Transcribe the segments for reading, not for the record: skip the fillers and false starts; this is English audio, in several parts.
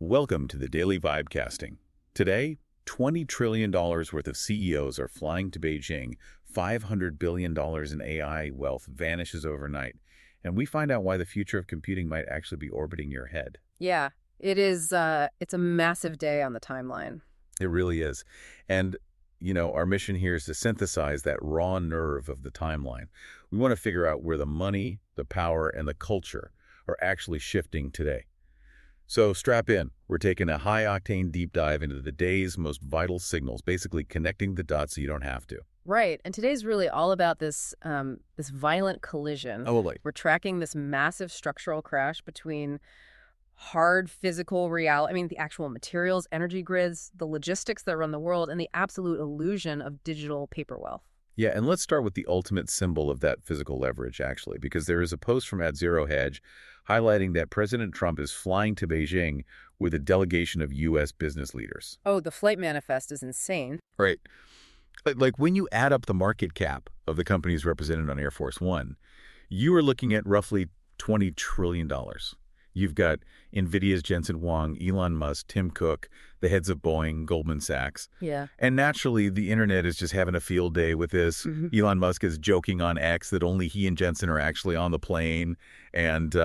Welcome to the Daily Vibecasting. Today, $20 trillion worth of CEOs are flying to Beijing, $500 billion in AI wealth vanishes overnight, and we find out why the future of computing might actually be orbiting your head. Yeah, it's a massive day on the timeline. It really is. And, our mission here is to synthesize that raw nerve of the timeline. We want to figure out where the money, the power, and the culture are actually shifting today. So strap in. We're taking a high-octane deep dive into the day's most vital signals, basically connecting the dots so you don't have to. Right, and today's really all about this violent collision. Oh, like, We're tracking this massive structural crash between hard physical reality, the actual materials, energy grids, the logistics that run the world, and the absolute illusion of digital paper wealth. yeah, and let's start with the ultimate symbol of that physical leverage, actually, because there is a post from @ZeroHedge highlighting that President Trump is flying to Beijing with a delegation of U.S. business leaders. Oh, the flight manifest is insane. Right. Like when you add up the market cap of the companies represented on Air Force One, you are looking at roughly $20 trillion. You've got NVIDIA's Jensen Huang, Elon Musk, Tim Cook, the heads of Boeing, Goldman Sachs. Yeah. And naturally, the internet is just having a field day with this. Elon Musk is joking on X that only he and Jensen are actually on the plane. And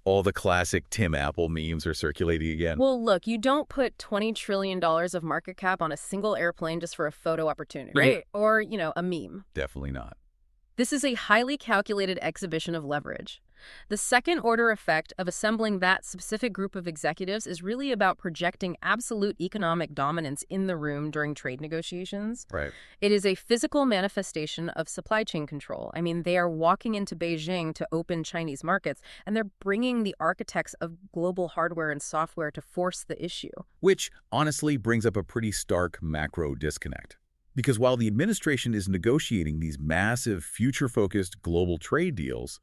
all the classic Tim Apple memes are circulating again. Well, look, you don't put $20 trillion of market cap on a single airplane just for a photo opportunity, right? Or, a meme. Definitely not. This is a highly calculated exhibition of leverage. The second-order effect of assembling that specific group of executives is really about projecting absolute economic dominance in the room during trade negotiations. Right. It is a physical manifestation of supply chain control. They are walking into Beijing to open Chinese markets, and they're bringing the architects of global hardware and software to force the issue. Which, honestly, brings up a pretty stark macro disconnect. Because while the administration is negotiating these massive, future-focused global trade deals,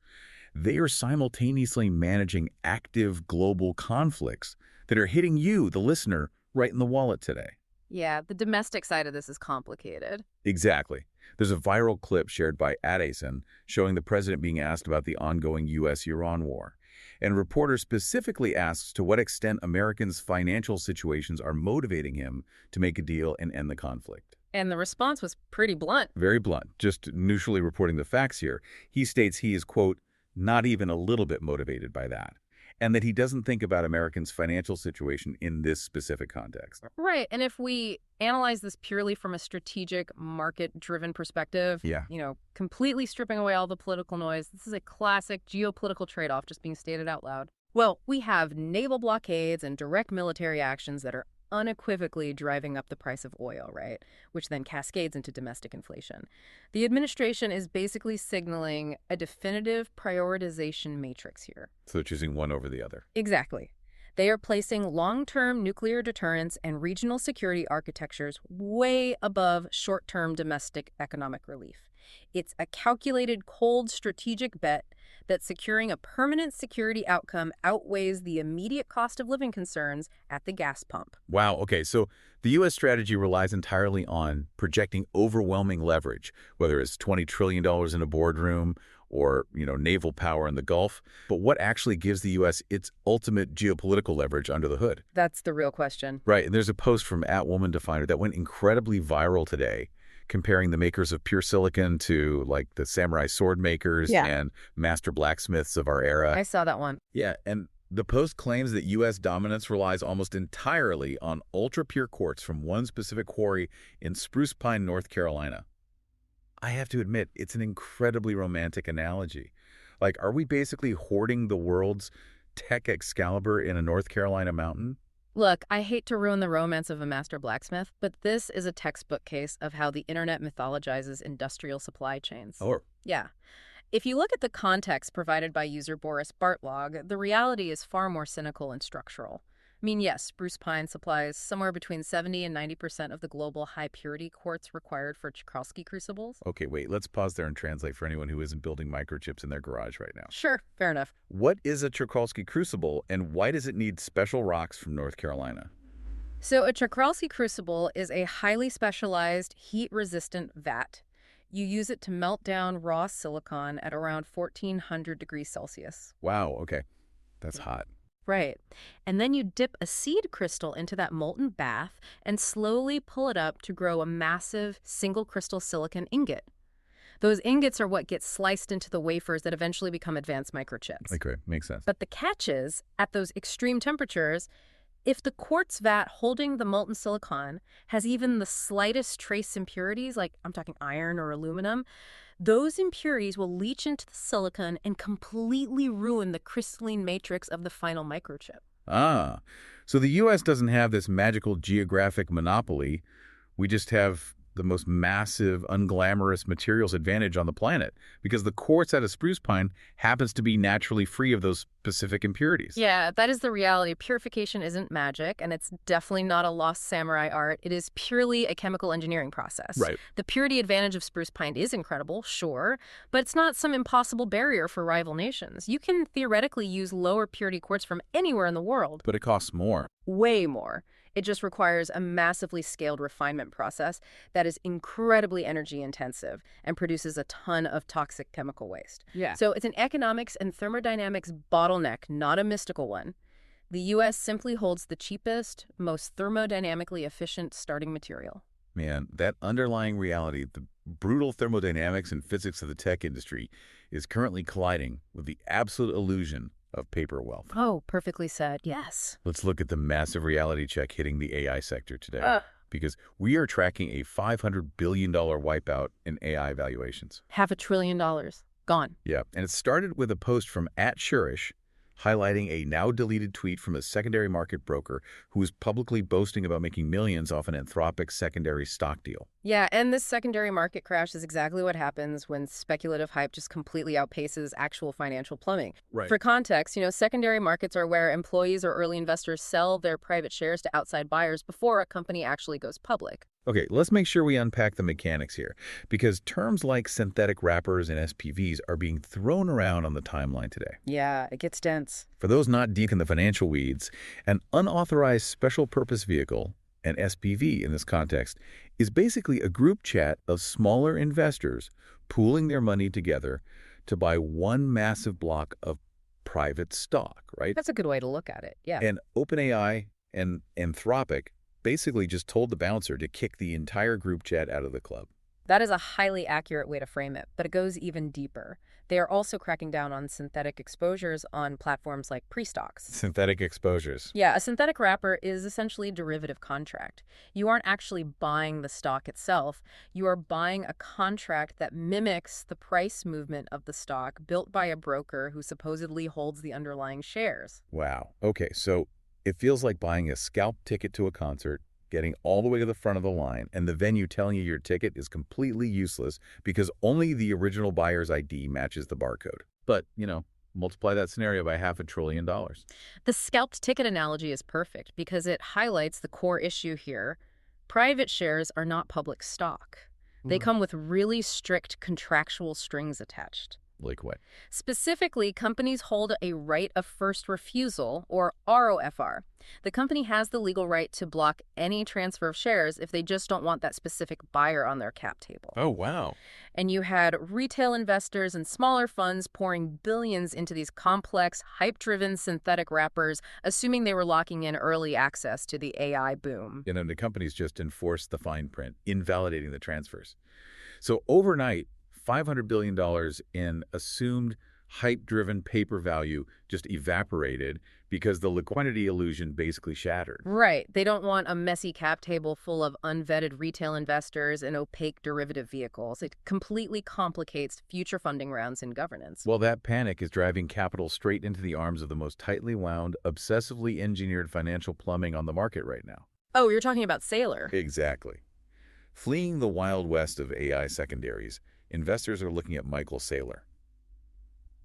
they are simultaneously managing active global conflicts that are hitting you, the listener, right in the wallet today. Yeah, the domestic side of this is complicated. Exactly. There's a viral clip shared by Addison showing the president being asked about the ongoing U.S.-Iran war. And a reporter specifically asks to what extent Americans' financial situations are motivating him to make a deal and end the conflict. And the response was pretty blunt. Very blunt. Just neutrally reporting the facts here. He states he is, quote, not even a little bit motivated by that, and that he doesn't think about Americans' financial situation in this specific context. Right. And if we analyze this purely from a strategic, market-driven perspective, completely stripping away all the political noise, this is a classic geopolitical trade-off just being stated out loud. Well, we have naval blockades and direct military actions that are unequivocally driving up the price of oil, right? Which then cascades into domestic inflation. The administration is basically signaling a definitive prioritization matrix here. So they're choosing one over the other. Exactly. They are placing long-term nuclear deterrence and regional security architectures way above short-term domestic economic relief. It's a calculated, cold, strategic bet that securing a permanent security outcome outweighs the immediate cost of living concerns at the gas pump. Wow. Okay. So the U.S. strategy relies entirely on projecting overwhelming leverage, whether it's $20 trillion in a boardroom or, naval power in the Gulf. But what actually gives the U.S. its ultimate geopolitical leverage under the hood? That's the real question. Right. And there's a post from @WomanDefiner that went incredibly viral today, comparing the makers of pure silicon to, like, the samurai sword makers and master blacksmiths of our era. I saw that one. Yeah, and the post claims that U.S. dominance relies almost entirely on ultra-pure quartz from one specific quarry in Spruce Pine, North Carolina. I have to admit, it's an incredibly romantic analogy. Like, are we basically hoarding the world's tech Excalibur in a North Carolina mountain? Look, I hate to ruin the romance of a master blacksmith, but this is a textbook case of how the internet mythologizes industrial supply chains. Oh. Yeah. If you look at the context provided by user Boris Bartlog, the reality is far more cynical and structural. Yes, Spruce Pine supplies somewhere between 70 and 90% of the global high-purity quartz required for Czochralski crucibles. Okay, wait, let's pause there and translate for anyone who isn't building microchips in their garage right now. Sure, fair enough. What is a Czochralski crucible, and why does it need special rocks from North Carolina? So a Czochralski crucible is a highly specialized, heat-resistant vat. You use it to melt down raw silicon at around 1400 degrees Celsius. Wow, okay. That's hot. Right. And then you dip a seed crystal into that molten bath and slowly pull it up to grow a massive single crystal silicon ingot. Those ingots are what get sliced into the wafers that eventually become advanced microchips. Okay, makes sense. But the catch is, at those extreme temperatures, if the quartz vat holding the molten silicon has even the slightest trace impurities, like I'm talking iron or aluminum, those impurities will leach into the silicon and completely ruin the crystalline matrix of the final microchip. Ah, so the U.S. doesn't have this magical geographic monopoly. We just have the most massive, unglamorous materials advantage on the planet because the quartz out of spruce pine happens to be naturally free of those specific impurities. Yeah, that is the reality. Purification isn't magic, and it's definitely not a lost samurai art. It is purely a chemical engineering process. Right. The purity advantage of spruce pine is incredible, sure, but it's not some impossible barrier for rival nations. You can theoretically use lower purity quartz from anywhere in the world. But it costs more. Way more. It just requires a massively scaled refinement process that is incredibly energy intensive and produces a ton of toxic chemical waste. Yeah. So it's an economics and thermodynamics bottleneck, not a mystical one. The U.S. simply holds the cheapest, most thermodynamically efficient starting material. Man, that underlying reality, the brutal thermodynamics and physics of the tech industry, is currently colliding with the absolute illusion of paper wealth. Oh, perfectly said. Yes. Let's look at the massive reality check hitting the AI sector today. Because we are tracking a $500 billion wipeout in AI valuations. $500 billion. Gone. Yeah, and it started with a post from @Shurish highlighting a now-deleted tweet from a secondary market broker who was publicly boasting about making millions off an Anthropic secondary stock deal. Yeah, and this secondary market crash is exactly what happens when speculative hype just completely outpaces actual financial plumbing. Right. For context, secondary markets are where employees or early investors sell their private shares to outside buyers before a company actually goes public. Okay, let's make sure we unpack the mechanics here, because terms like synthetic wrappers and SPVs are being thrown around on the timeline today. Yeah, it gets dense. For those not deep in the financial weeds, an unauthorized special purpose vehicle, an SPV in this context, is basically a group chat of smaller investors pooling their money together to buy one massive block of private stock, right? That's a good way to look at it, yeah. And OpenAI and Anthropic basically just told the bouncer to kick the entire group chat out of the club. That is a highly accurate way to frame it, but it goes even deeper. They are also cracking down on synthetic exposures on platforms like pre-stocks. Synthetic exposures. Yeah, a synthetic wrapper is essentially a derivative contract. You aren't actually buying the stock itself. You are buying a contract that mimics the price movement of the stock built by a broker who supposedly holds the underlying shares. Wow. Okay, so it feels like buying a scalp ticket to a concert, getting all the way to the front of the line, and the venue telling you your ticket is completely useless because only the original buyer's ID matches the barcode. But, multiply that scenario by $500 billion. The scalped ticket analogy is perfect because it highlights the core issue here. Private shares are not public stock. They come with really strict contractual strings attached. Like what? Specifically, companies hold a right of first refusal, or ROFR. The company has the legal right to block any transfer of shares if they just don't want that specific buyer on their cap table. Oh, wow. And you had retail investors and smaller funds pouring billions into these complex, hype-driven synthetic wrappers, assuming they were locking in early access to the AI boom. And then the companies just enforced the fine print, invalidating the transfers. So overnight, $500 billion in assumed hype-driven paper value just evaporated because the liquidity illusion basically shattered. Right. They don't want a messy cap table full of unvetted retail investors and opaque derivative vehicles. It completely complicates future funding rounds and governance. Well, that panic is driving capital straight into the arms of the most tightly wound, obsessively engineered financial plumbing on the market right now. Oh, you're talking about Saylor. Exactly. Fleeing the wild west of AI secondaries, investors are looking at Michael Saylor.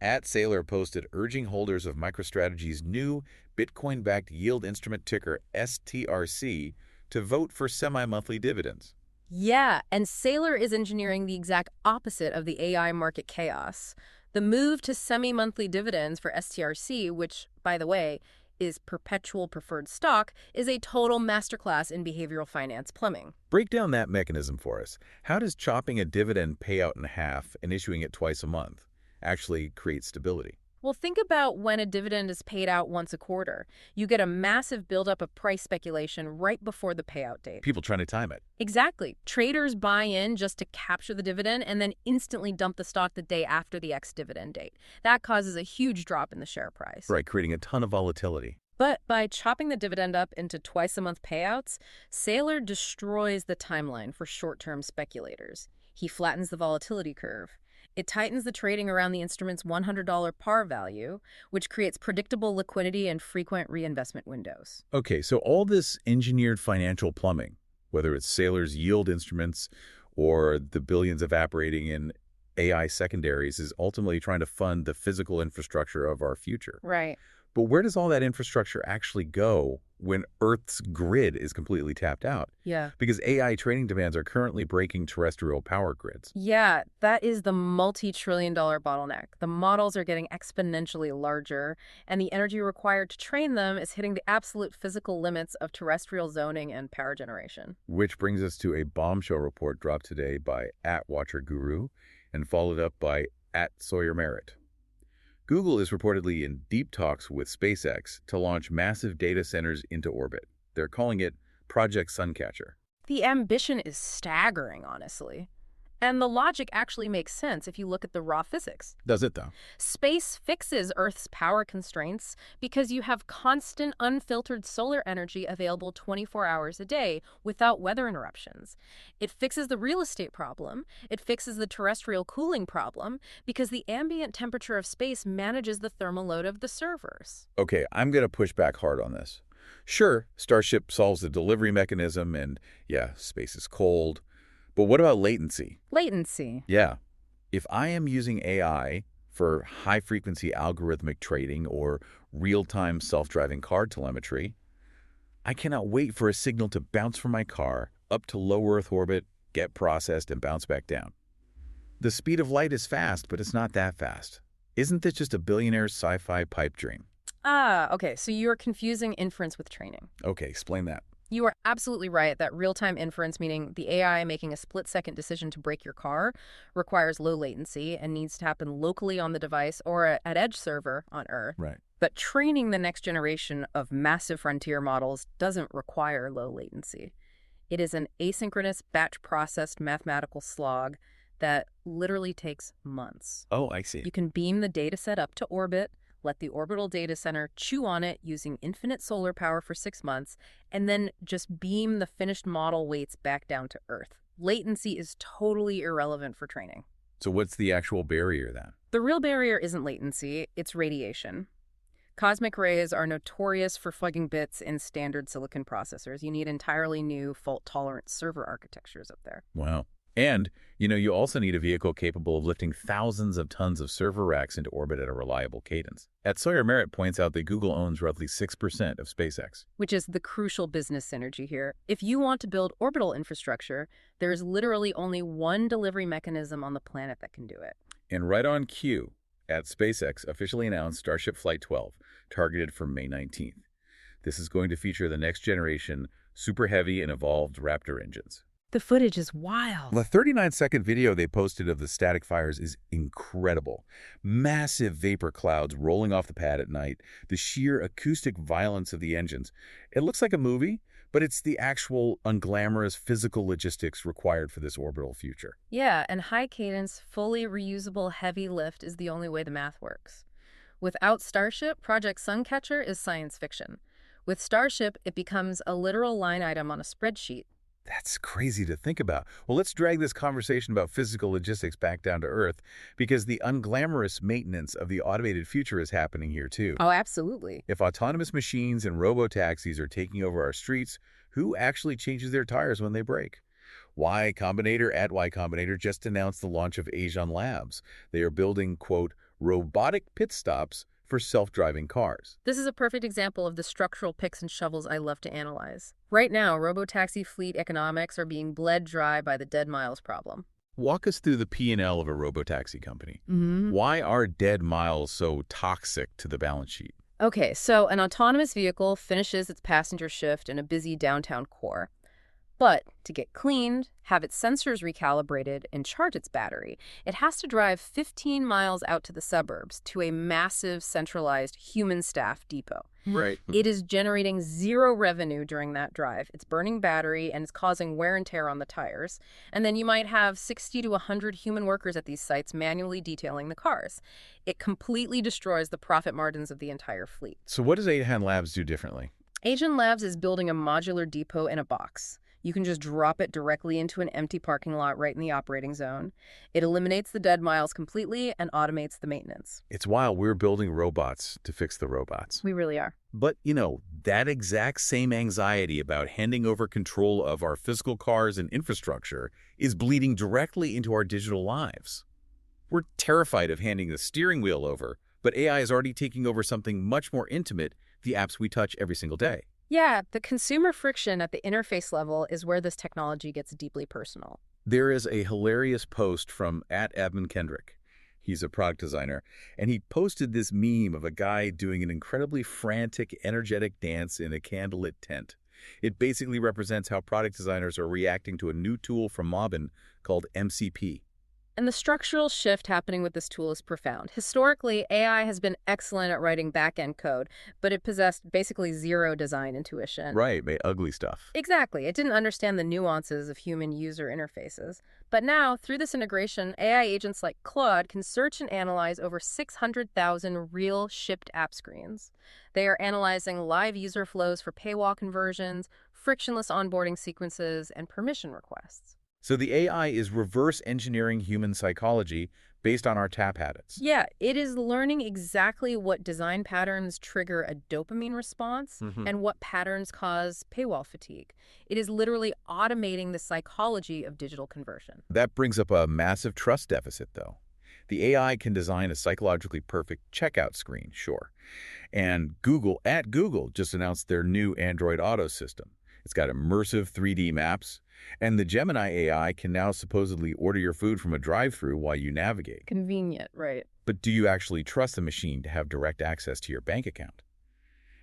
@Saylor posted urging holders of MicroStrategy's new Bitcoin-backed yield instrument ticker STRC to vote for semi-monthly dividends. Yeah, and Saylor is engineering the exact opposite of the AI market chaos. The move to semi-monthly dividends for STRC, which, by the way, is perpetual preferred stock, is a total masterclass in behavioral finance plumbing. Break down that mechanism for us. How does chopping a dividend payout in half and issuing it twice a month actually create stability? Well, think about when a dividend is paid out once a quarter. You get a massive buildup of price speculation right before the payout date. People trying to time it. Exactly. Traders buy in just to capture the dividend and then instantly dump the stock the day after the ex-dividend date. That causes a huge drop in the share price. Right, creating a ton of volatility. But by chopping the dividend up into twice-a-month payouts, Saylor destroys the timeline for short-term speculators. He flattens the volatility curve. It tightens the trading around the instrument's $100 par value, which creates predictable liquidity and frequent reinvestment windows. Okay, so all this engineered financial plumbing, whether it's Saylor's yield instruments or the billions evaporating in AI secondaries, is ultimately trying to fund the physical infrastructure of our future. Right. But where does all that infrastructure actually go when Earth's grid is completely tapped out? Yeah. Because AI trading demands are currently breaking terrestrial power grids. Yeah, that is the multi-trillion-dollar bottleneck. The models are getting exponentially larger, and the energy required to train them is hitting the absolute physical limits of terrestrial zoning and power generation. Which brings us to a bombshell report dropped today by @WatcherGuru and followed up by @SawyerMerritt. Google is reportedly in deep talks with SpaceX to launch massive data centers into orbit. They're calling it Project Suncatcher. The ambition is staggering, honestly. And the logic actually makes sense if you look at the raw physics. Does it, though? Space fixes Earth's power constraints because you have constant, unfiltered solar energy available 24 hours a day without weather interruptions. It fixes the real estate problem. It fixes the terrestrial cooling problem because the ambient temperature of space manages the thermal load of the servers. Okay, I'm going to push back hard on this. Sure, Starship solves the delivery mechanism and, yeah, space is cold. But what about latency? Latency. Yeah. If I am using AI for high-frequency algorithmic trading or real-time self-driving car telemetry, I cannot wait for a signal to bounce from my car up to low Earth orbit, get processed, and bounce back down. The speed of light is fast, but it's not that fast. Isn't this just a billionaire's sci-fi pipe dream? Okay, so you're confusing inference with training. Okay, explain that. You are absolutely right that real-time inference, meaning the AI making a split-second decision to brake your car, requires low latency and needs to happen locally on the device or at edge server on Earth. Right. But training the next generation of massive frontier models doesn't require low latency. It is an asynchronous, batch-processed mathematical slog that literally takes months. Oh, I see. You can beam the data set up to orbit, let the orbital data center chew on it using infinite solar power for 6 months, and then just beam the finished model weights back down to Earth. Latency is totally irrelevant for training. So what's the actual barrier then? The real barrier isn't latency, it's radiation. Cosmic rays are notorious for fugging bits in standard silicon processors. You need entirely new fault-tolerant server architectures up there. Wow. And, you also need a vehicle capable of lifting thousands of tons of server racks into orbit at a reliable cadence. @SawyerMerritt points out that Google owns roughly 6% of SpaceX. Which is the crucial business synergy here. If you want to build orbital infrastructure, there's literally only one delivery mechanism on the planet that can do it. And right on cue, SpaceX officially announced Starship Flight 12, targeted for May 19th. This is going to feature the next generation, super heavy and evolved Raptor engines. The footage is wild. The 39-second video they posted of the static fires is incredible. Massive vapor clouds rolling off the pad at night, the sheer acoustic violence of the engines. It looks like a movie, but it's the actual unglamorous physical logistics required for this orbital future. Yeah, and high-cadence, fully reusable heavy lift is the only way the math works. Without Starship, Project Suncatcher is science fiction. With Starship, it becomes a literal line item on a spreadsheet. That's crazy to think about. Well, let's drag this conversation about physical logistics back down to Earth, because the unglamorous maintenance of the automated future is happening here too. Oh, absolutely. If autonomous machines and robo-taxis are taking over our streets, who actually changes their tires when they break? Y Combinator @Y Combinator just announced the launch of Asian Labs. They are building, quote, robotic pit stops for self-driving cars. This is a perfect example of the structural picks and shovels I love to analyze. Right now, robotaxi fleet economics are being bled dry by the dead miles problem. Walk us through the P&L of a robotaxi company. Why are dead miles so toxic to the balance sheet? Okay, so an autonomous vehicle finishes its passenger shift in a busy downtown core. But to get cleaned, have its sensors recalibrated, and charge its battery, it has to drive 15 miles out to the suburbs to a massive centralized human staff depot. Right. It is generating zero revenue during that drive. It's burning battery and it's causing wear and tear on the tires. And then you might have 60 to 100 human workers at these sites manually detailing the cars. It completely destroys the profit margins of the entire fleet. So what does Ahan Labs do differently? Ahan Labs is building a modular depot in a box. You can just drop it directly into an empty parking lot right in the operating zone. It eliminates the dead miles completely and automates the maintenance. It's wild. We're building robots to fix the robots. We really are. But, that exact same anxiety about handing over control of our physical cars and infrastructure is bleeding directly into our digital lives. We're terrified of handing the steering wheel over, but AI is already taking over something much more intimate, the apps we touch every single day. Yeah, the consumer friction at the interface level is where this technology gets deeply personal. There is a hilarious post from @AdminKendrick. He's a product designer, and he posted this meme of a guy doing an incredibly frantic, energetic dance in a candlelit tent. It basically represents how product designers are reacting to a new tool from Mobbin called MCP. And the structural shift happening with this tool is profound. Historically, AI has been excellent at writing back-end code, but it possessed basically zero design intuition. Right, ugly stuff. Exactly. It didn't understand the nuances of human user interfaces. But now, through this integration, AI agents like Claude can search and analyze over 600,000 real shipped app screens. They are analyzing live user flows for paywall conversions, frictionless onboarding sequences, and permission requests. So the AI is reverse engineering human psychology based on our tap habits. Yeah, it is learning exactly what design patterns trigger a dopamine response and what patterns cause paywall fatigue. It is literally automating the psychology of digital conversion. That brings up a massive trust deficit, though. The AI can design a psychologically perfect checkout screen, sure. And Google just announced their new Android Auto system. It's got immersive 3D maps, and the Gemini AI can now supposedly order your food from a drive-thru while you navigate. Convenient, right? But do you actually trust the machine to have direct access to your bank account?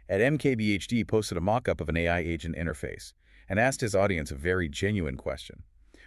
At MKBHD posted a mock-up of an AI agent interface and asked his audience a very genuine question.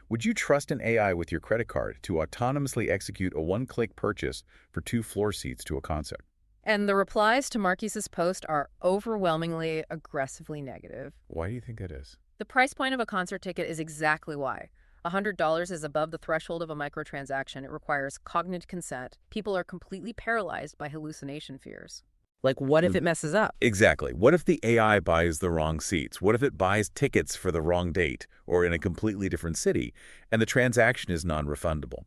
Would you trust an AI with your credit card to autonomously execute a one-click purchase for 2 floor seats to a concert? And the replies to Marquise's post are overwhelmingly, aggressively negative. Why do you think that is? The price point of a concert ticket is exactly why. $100 is above the threshold of a microtransaction. It requires cognitive consent. People are completely paralyzed by hallucination fears. Like, what if it messes up? Exactly. What if the AI buys the wrong seats? What if it buys tickets for the wrong date or in a completely different city, and the transaction is non-refundable?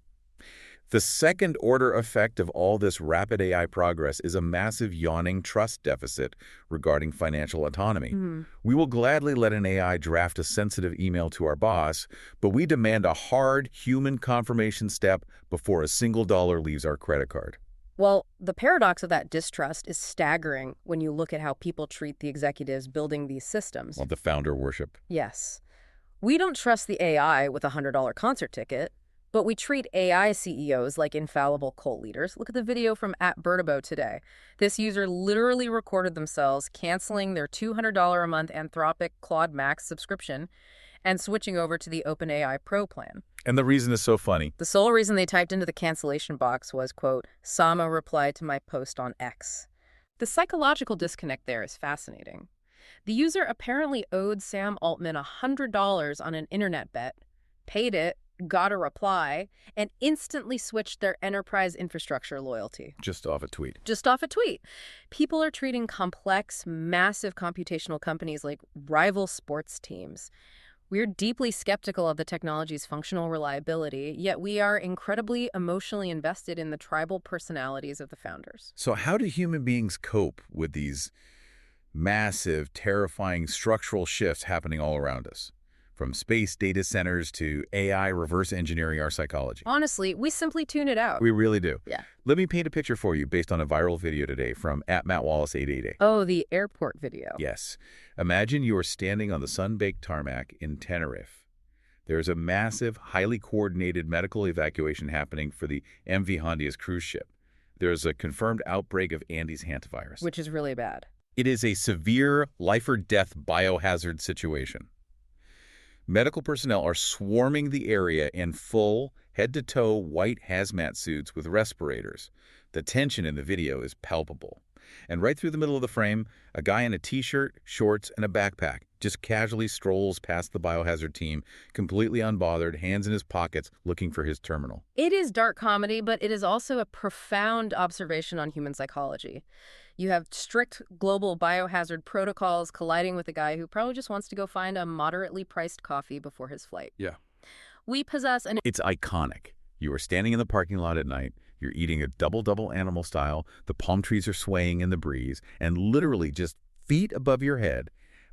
The second-order effect of all this rapid AI progress is a massive yawning trust deficit regarding financial autonomy. We will gladly let an AI draft a sensitive email to our boss, but we demand a hard human confirmation step before a single dollar leaves our credit card. Well, the paradox of that distrust is staggering when you look at how people treat the executives building these systems. Well, the founder worship. Yes. We don't trust the AI with a $100 concert ticket. But we treat AI CEOs like infallible cult leaders. Look at the video from @Bertabo today. This user literally recorded themselves canceling their $200 a month Anthropic Claude Max subscription and switching over to the OpenAI Pro plan. And the reason is so funny. The sole reason they typed into the cancellation box was, quote, Sama replied to my post on X. The psychological disconnect there is fascinating. The user apparently owed Sam Altman $100 on an internet bet, paid it, got a reply, and instantly switched their enterprise infrastructure loyalty. Just off a tweet. Just off a tweet. People are treating complex, massive computational companies like rival sports teams. We're deeply skeptical of the technology's functional reliability, yet we are incredibly emotionally invested in the tribal personalities of the founders. So how do human beings cope with these massive, terrifying structural shifts happening all around us? From space data centers to AI reverse engineering our psychology. Honestly, we simply tune it out. We really do. Yeah. Let me paint a picture for you based on a viral video today from @MattWallace888. Oh, the airport video. Yes. Imagine you are standing on the sun-baked tarmac in Tenerife. There's a massive, highly coordinated medical evacuation happening for the MV Hondias cruise ship. There's a confirmed outbreak of Andes hantavirus. Which is really bad. It is a severe life-or-death biohazard situation. Medical personnel are swarming the area in full, head-to-toe white hazmat suits with respirators. The tension in the video is palpable. And right through the middle of the frame, a guy in a t-shirt, shorts, and a backpack just casually strolls past the biohazard team, completely unbothered, hands in his pockets, looking for his terminal. It is dark comedy, but it is also a profound observation on human psychology. You have strict global biohazard protocols colliding with a guy who probably just wants to go find a moderately priced coffee before his flight. Yeah. We possess an... It's iconic. You are standing in the parking lot at night, you're eating a double-double animal style, the palm trees are swaying in the breeze, and literally just feet above your head,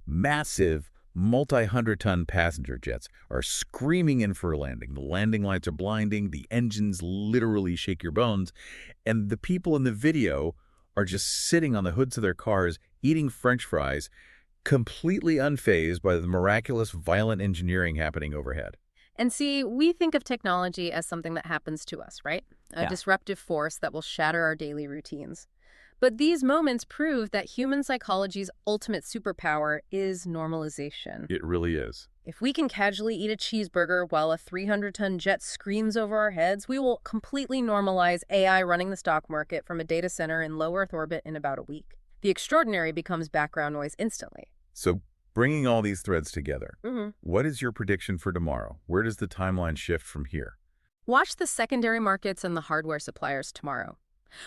massive, multi-hundred-ton passenger jets are screaming in for a landing. The landing lights are blinding, the engines literally shake your bones, and the people in the video are just sitting on the hoods of their cars, eating French fries, completely unfazed by the miraculous violent engineering happening overhead. And see, we think of technology as something that happens to us, right? A disruptive force that will shatter our daily routines. But these moments prove that human psychology's ultimate superpower is normalization. It really is. If we can casually eat a cheeseburger while a 300-ton jet screams over our heads, we will completely normalize AI running the stock market from a data center in low Earth orbit in about a week. The extraordinary becomes background noise instantly. So, bringing all these threads together, what is your prediction for tomorrow? Where does the timeline shift from here? Watch the secondary markets and the hardware suppliers tomorrow.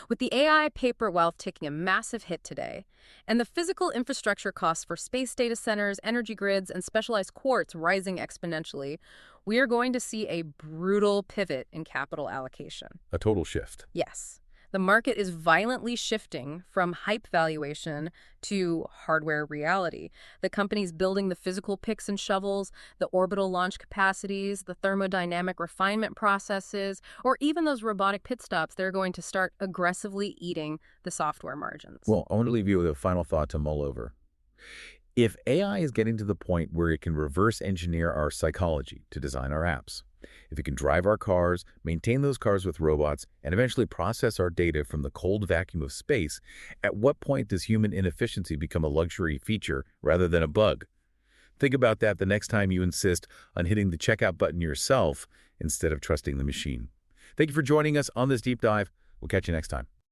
With the AI paper wealth taking a massive hit today, and the physical infrastructure costs for space data centers, energy grids, and specialized quartz rising exponentially, we are going to see a brutal pivot in capital allocation. A total shift. Yes. The market is violently shifting from hype valuation to hardware reality. The companies building the physical picks and shovels, the orbital launch capacities, the thermodynamic refinement processes, or even those robotic pit stops, they're going to start aggressively eating the software margins. Well, I want to leave you with a final thought to mull over. If AI is getting to the point where it can reverse engineer our psychology to design our apps, if it can drive our cars, maintain those cars with robots, and eventually process our data from the cold vacuum of space, at what point does human inefficiency become a luxury feature rather than a bug? Think about that the next time you insist on hitting the checkout button yourself instead of trusting the machine. Thank you for joining us on this deep dive. We'll catch you next time.